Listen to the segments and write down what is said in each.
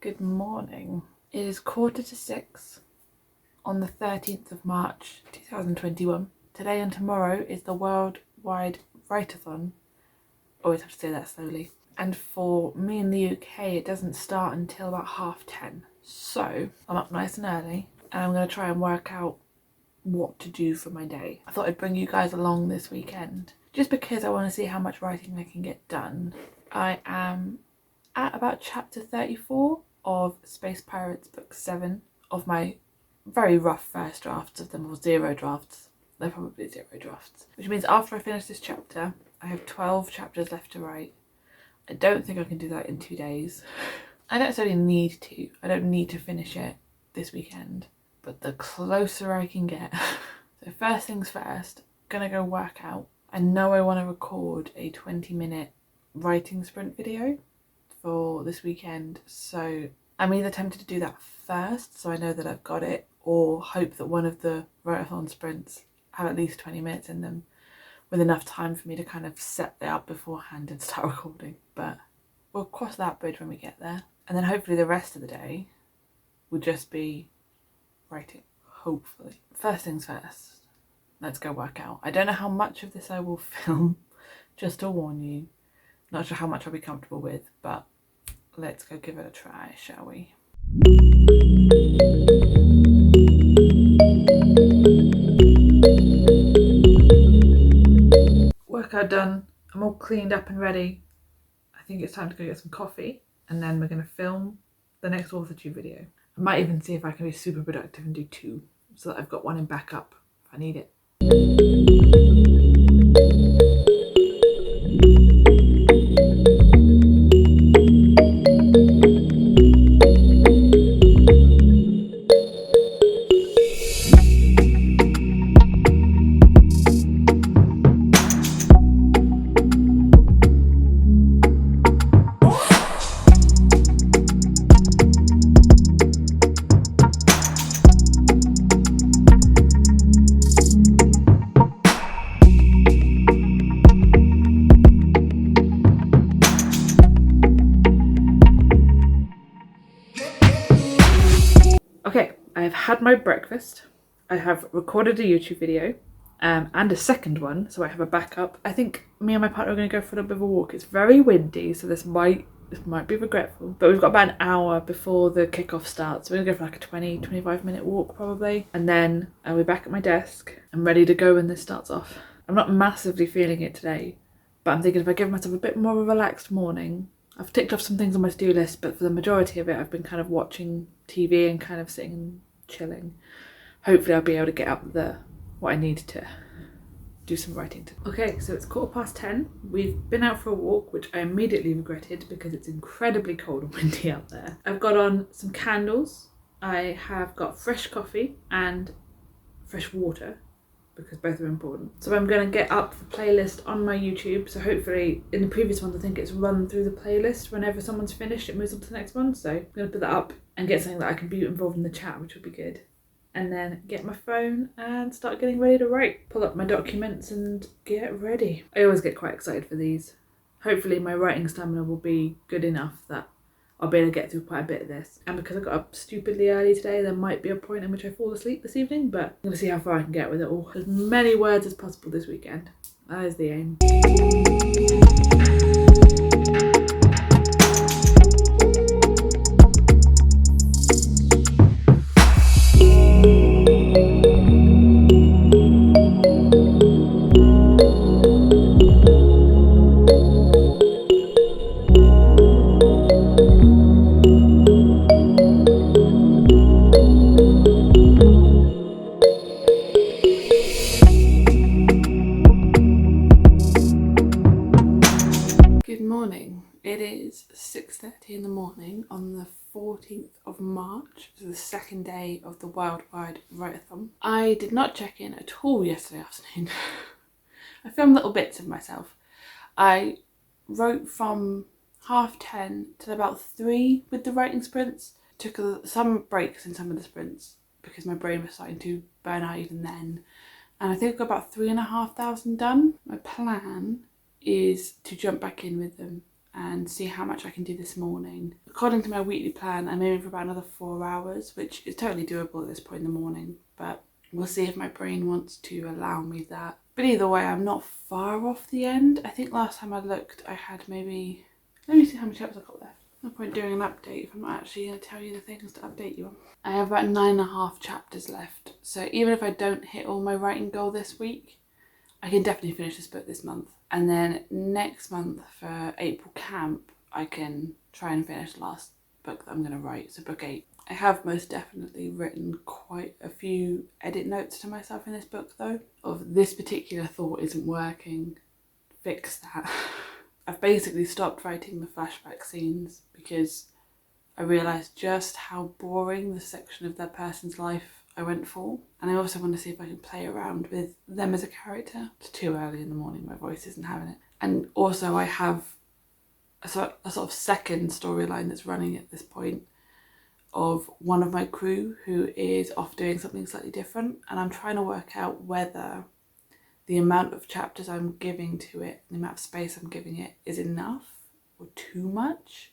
Good morning. It is 5:45 on the 13th of March 2021. Today and tomorrow is the worldwide write-a-thon. Always have to say that slowly. And for me in the UK, it doesn't start until about 10:30. So I'm up nice and early and I'm going to try and work out what to do for my day. I thought I'd bring you guys along this weekend just because I want to see how much writing I can get done. I am at about chapter 34 of Space Pirates book 7 of my very rough first drafts of them, or 0 drafts. They're probably 0 drafts, which means after I finish this chapter I have 12 chapters left to write. I don't think I can do that in 2 days. I don't necessarily need to. I don't need to finish it this weekend, but the closer I can get. So first things first, gonna go work out. I know I want to record a 20-minute writing sprint video for this weekend, so I'm either tempted to do that first so I know that I've got it, or hope that one of the write-a-thon sprints have at least 20 minutes in them with enough time for me to kind of set it up beforehand and start recording. But we'll cross that bridge when we get there, and then hopefully the rest of the day will just be writing, hopefully. First things first, let's go work out. I don't know how much of this I will film, just to warn you. Not sure how much I'll be comfortable with, but let's go give it a try, shall we? Workout done. I'm all cleaned up and ready. I think it's time to go get some coffee, and then we're going to film the next AuthorTube video. I might even see if I can be super productive and do 2, so that I've got one in backup if I need it. Okay, I have had my breakfast. I have recorded a YouTube video and a second one, so I have a backup. I think me and my partner are going to go for a little bit of a walk. It's very windy, so this might be regretful, but we've got about an hour before the kickoff starts. So we're going to go for like a 20-25 minute walk probably, and then I'll be back at my desk. I'm ready to go when this starts off. I'm not massively feeling it today, but I'm thinking if I give myself a bit more of a relaxed morning. I've ticked off some things on my to-do list, but for the majority of it I've been kind of watching TV and kind of sitting and chilling. Hopefully I'll be able to get up what I need to do some writing to. Okay, so it's 10:15. We've been out for a walk, which I immediately regretted because it's incredibly cold and windy out there. I've got on some candles. I have got fresh coffee and fresh water, because both are important. So I'm going to get up the playlist on my YouTube. So hopefully, in the previous ones I think it's run through the playlist. Whenever someone's finished it moves on to the next one. So I'm going to put that up and get something that I can be involved in the chat, which would be good. And then get my phone and start getting ready to write. Pull up my documents and get ready. I always get quite excited for these. Hopefully my writing stamina will be good enough that I'll be able to get through quite a bit of this. And because I got up stupidly early today, there might be a point in which I fall asleep this evening, but I'm going to see how far I can get with it all. As many words as possible this weekend. That is the aim. It is 6:30 in the morning on the 14th of March, so the second day of the worldwide write-a-thon. I did not check in at all yesterday afternoon. I filmed little bits of myself. I wrote from 10:30 till about 3 with the writing sprints. Took some breaks in some of the sprints because my brain was starting to burn out even then. And I think I got about 3,500 done. My plan is to jump back in with them and see how much I can do this morning. According to my weekly plan, I'm aiming for about another 4 hours, which is totally doable at this point in the morning, but we'll see if my brain wants to allow me that. But either way, I'm not far off the end. I think last time I looked, I had maybe... Let me see how many chapters I've got left. No point doing an update if I'm not actually going to tell you the things to update you on. I have about 9.5 chapters left, so even if I don't hit all my writing goal this week, I can definitely finish this book this month. And then next month for April camp, I can try and finish the last book that I'm going to write, so book 8. I have most definitely written quite a few edit notes to myself in this book though, of this particular thought isn't working, fix that. I've basically stopped writing the flashback scenes because I realised just how boring the section of that person's life I went for. And I also want to see if I can play around with them as a character. It's too early in the morning, my voice isn't having it. And also I have a sort of second storyline that's running at this point of one of my crew who is off doing something slightly different, and I'm trying to work out whether the amount of chapters I'm giving to it, the amount of space I'm giving it, is enough or too much.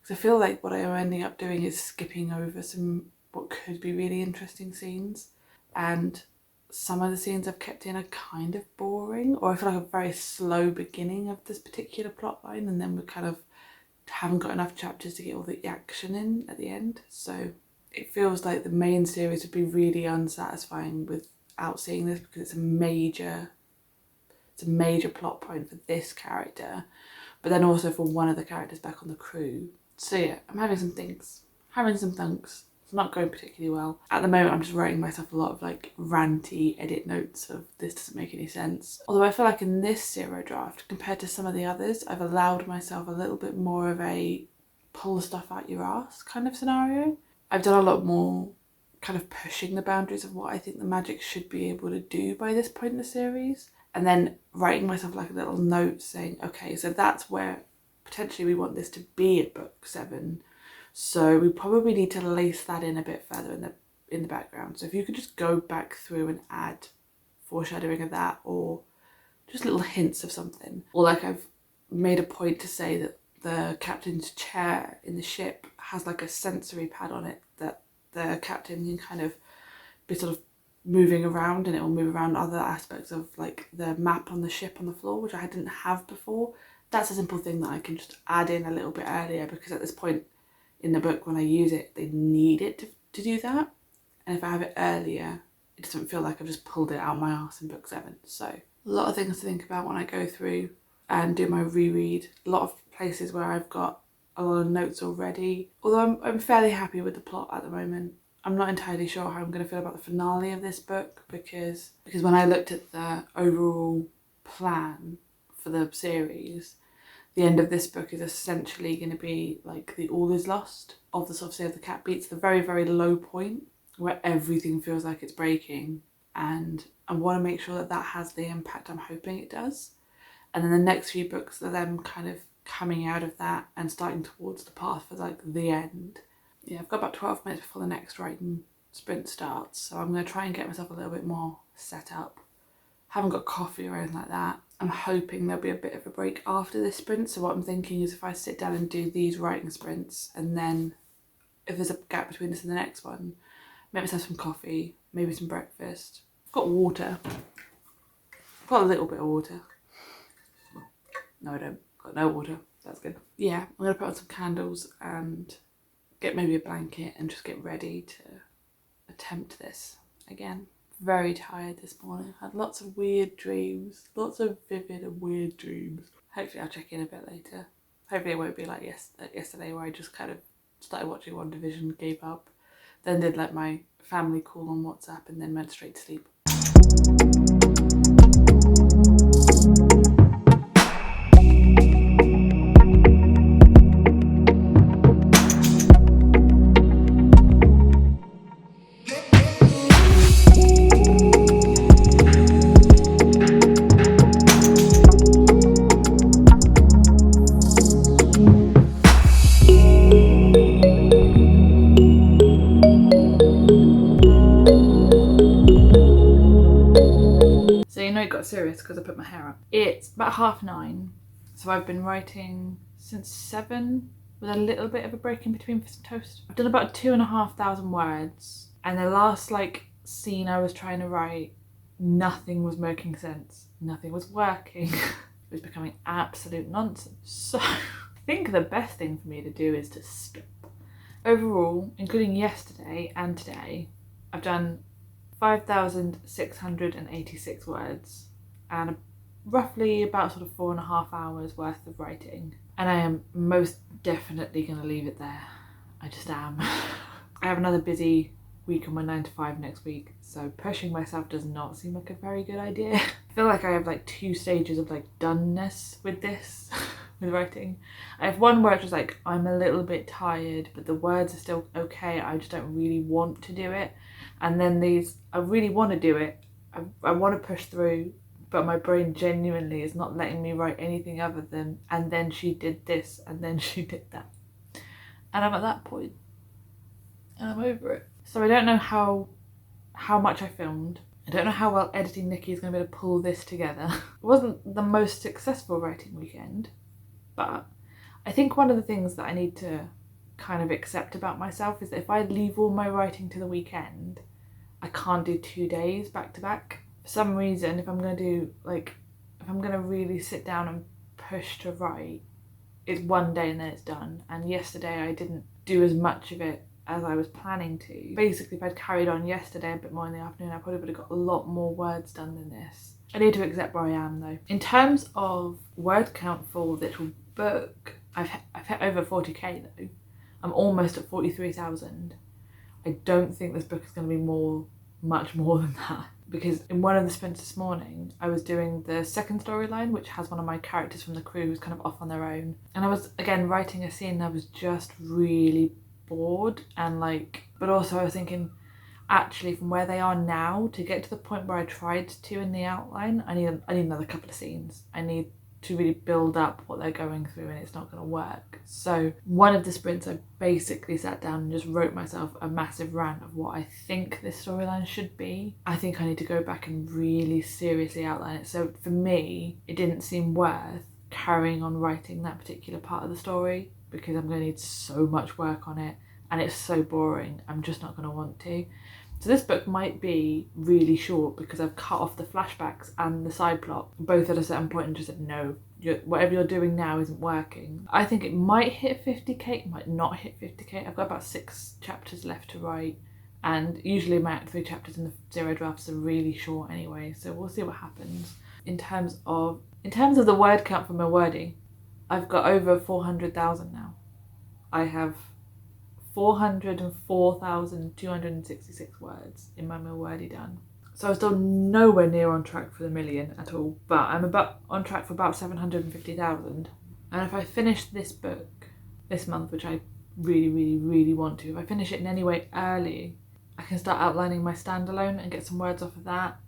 Because I feel like what I'm ending up doing is skipping over some what could be really interesting scenes, and some of the scenes I've kept in are kind of boring, or I feel like a very slow beginning of this particular plot line, and then we kind of haven't got enough chapters to get all the action in at the end. So it feels like the main series would be really unsatisfying without seeing this, because it's a major plot point for this character, but then also for one of the characters back on the crew. So yeah, I'm having some thunks. It's not going particularly well. At the moment I'm just writing myself a lot of like ranty edit notes of this doesn't make any sense. Although I feel like in this zero draft, compared to some of the others, I've allowed myself a little bit more of a pull stuff out your ass kind of scenario. I've done a lot more kind of pushing the boundaries of what I think the magic should be able to do by this point in the series, and then writing myself like a little note saying, okay, so that's where potentially we want this to be at book 7. So we probably need to lace that in a bit further in the background. So if you could just go back through and add foreshadowing of that, or just little hints of something. Or like I've made a point to say that the captain's chair in the ship has like a sensory pad on it that the captain can kind of be sort of moving around, and it will move around other aspects of like the map on the ship on the floor, which I didn't have before. That's a simple thing that I can just add in a little bit earlier, because at this point in the book when I use it, they need it to do that. And if I have it earlier, it doesn't feel like I've just pulled it out my arse in book 7. So a lot of things to think about when I go through and do my reread. A lot of places where I've got a lot of notes already. Although I'm fairly happy with the plot at the moment. I'm not entirely sure how I'm going to feel about the finale of this book, because when I looked at the overall plan for the series, the end of this book is essentially going to be like the all is lost of the sort of Save the Cat beats, the very, very low point where everything feels like it's breaking, and I want to make sure that that has the impact I'm hoping it does. And then the next few books are them kind of coming out of that and starting towards the path for like the end. Yeah, I've got about 12 minutes before the next writing sprint starts, so I'm going to try and get myself a little bit more set up. Haven't got coffee or anything like that. I'm hoping there'll be a bit of a break after this sprint, so what I'm thinking is if I sit down and do these writing sprints, and then if there's a gap between this and the next one, make myself some coffee, maybe some breakfast. I've got water. I've got a little bit of water. No, I don't. Got no water. That's good. Yeah, I'm going to put on some candles and get maybe a blanket and just get ready to attempt this again. Very tired this morning. Had lots of weird dreams. Lots of vivid and weird dreams. Hopefully I'll check in a bit later. Hopefully it won't be like yesterday where I just kind of started watching One Division, gave up, then did like my family call on WhatsApp and then went straight to sleep. So you know it got serious because I put my hair up. It's about 9:30, So I've been writing since 7 with a little bit of a break in between for some toast. I've done about 2,500 words, and the last like scene I was trying to write, nothing was making sense. Nothing was working. It was becoming absolute nonsense. So I think the best thing for me to do is to stop. Overall, including yesterday and today, I've done 5,686 words and roughly about sort of 4.5 hours worth of writing. And I am most definitely going to leave it there. I just am. I have another busy week on my 9 to 5 next week, so pushing myself does not seem like a very good idea. I feel like I have like 2 stages of like doneness with this, with writing. I have one where it's just like, I'm a little bit tired, but the words are still okay, I just don't really want to do it. And then these, I really want to do it, I want to push through, but my brain genuinely is not letting me write anything other than, and then she did this, and then she did that. And I'm at that point, and I'm over it. So I don't know how much I filmed. I don't know how well editing Nikki is going to be able to pull this together. It wasn't the most successful writing weekend, but I think one of the things that I need to kind of accept about myself is that if I leave all my writing to the weekend, I can't do 2 days back to back. For some reason, if I'm going to really sit down and push to write, it's one day and then it's done. And yesterday I didn't do as much of it as I was planning to. Basically, if I'd carried on yesterday a bit more in the afternoon, I probably would have got a lot more words done than this. I need to accept where I am though. In terms of word count for this book, I've hit over 40k though. I'm almost at 43,000. I don't think this book is going to be much more than that. Because in one of the sprints this morning, I was doing the second storyline, which has one of my characters from the crew who's kind of off on their own. And I was, again, writing a scene and I was just really bored, and like, but also I was thinking, actually from where they are now to get to the point where I tried to in the outline, I need another couple of scenes. I need to really build up what they're going through, and it's not going to work. So one of the sprints I basically sat down and just wrote myself a massive rant of what I think this storyline should be. I think I need to go back and really seriously outline it. So for me, it didn't seem worth carrying on writing that particular part of the story, because I'm going to need so much work on it and it's so boring, I'm just not going to want to. So this book might be really short because I've cut off the flashbacks and the side plot, both at a certain point, and just said, no, whatever you're doing now isn't working. I think it might hit 50k, it might not hit 50k. I've got about 6 chapters left to write, and usually my 3 chapters in the 0 drafts are really short anyway, so we'll see what happens. In terms of the word count for my wording, I've got over 400,000 now. I have 404,266 words in my Milwordy done. So I'm still nowhere near on track for the million at all, but I'm about on track for about 750,000. And if I finish this book this month, which I really, really, really want to, if I finish it in any way early, I can start outlining my standalone and get some words off of that.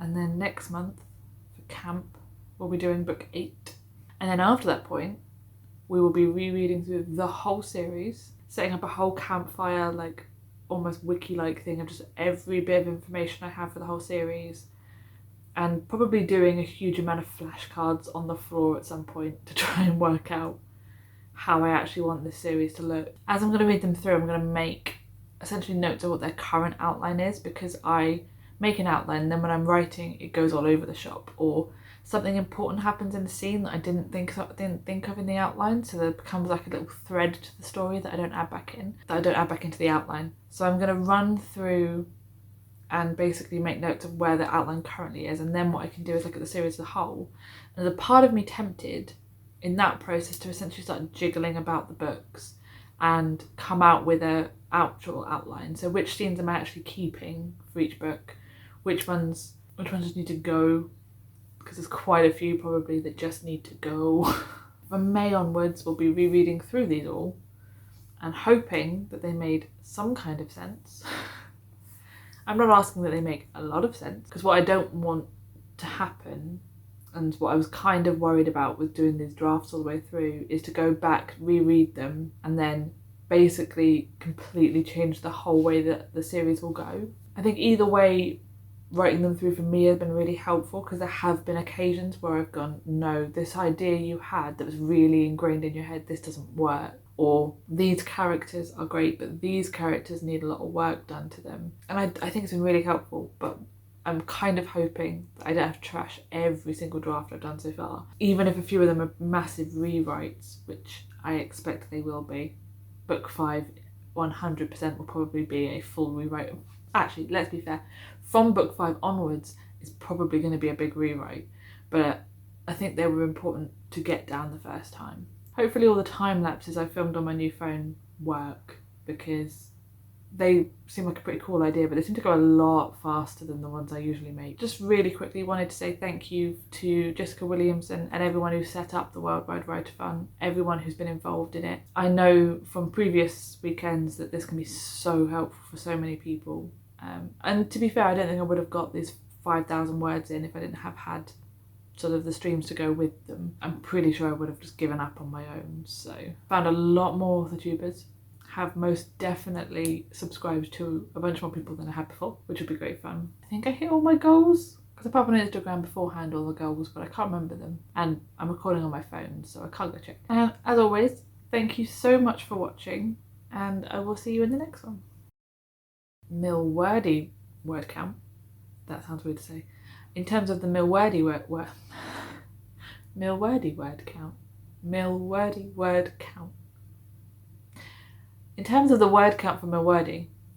And then next month for camp, we'll be doing book 8. And then after that point, we will be rereading through the whole series, setting up a whole campfire, like almost wiki-like thing of just every bit of information I have for the whole series, and probably doing a huge amount of flashcards on the floor at some point to try and work out how I actually want this series to look. As I'm going to read them through, I'm going to make essentially notes of what their current outline is, because I make an outline and then when I'm writing it goes all over the shop, or something important happens in the scene that I didn't think of in the outline, so there becomes like a little thread to the story that I don't add back into the outline. So I'm going to run through and basically make notes of where the outline currently is, and then what I can do is look at the series as a whole. And there's a part of me tempted in that process to essentially start jiggling about the books and come out with a actual outline. So which scenes am I actually keeping for each book? Which ones just need to go? Because there's quite a few probably that just need to go. From May onwards, we'll be rereading through these all and hoping that they made some kind of sense. I'm not asking that they make a lot of sense, because what I don't want to happen, and what I was kind of worried about with doing these drafts all the way through, is to go back, reread them, and then basically completely change the whole way that the series will go. I think either way, writing them through for me has been really helpful, because there have been occasions where I've gone, no, this idea you had that was really ingrained in your head, this doesn't work. Or these characters are great, but these characters need a lot of work done to them. And I think it's been really helpful, but I'm kind of hoping that I don't have to trash every single draft I've done so far. Even if a few of them are massive rewrites, which I expect they will be. Book 5, 100% will probably be a full rewrite. Actually, let's be fair. From book 5 onwards, it's probably going to be a big rewrite. But I think they were important to get down the first time. Hopefully all the time lapses I filmed on my new phone work, because they seem like a pretty cool idea, but they seem to go a lot faster than the ones I usually make. Just really quickly wanted to say thank you to Jessica Williamson and everyone who set up the Worldwide Write-a-thon, everyone who's been involved in it. I know from previous weekends that this can be so helpful for so many people. And to be fair, I don't think I would have got these 5,000 words in if I didn't have had sort of the streams to go with them. I'm pretty sure I would have just given up on my own. So found a lot more author-tubers, have most definitely subscribed to a bunch more people than I had before, which would be great fun. I think I hit all my goals, because I put up on Instagram beforehand all the goals, but I can't remember them. And I'm recording on my phone, so I can't go check. And as always, thank you so much for watching, and I will see you in the next one. Milwordy word count. That sounds weird to say. In terms of the Milwordy word count. Milwordy word count. In terms of the word count for Milwordy,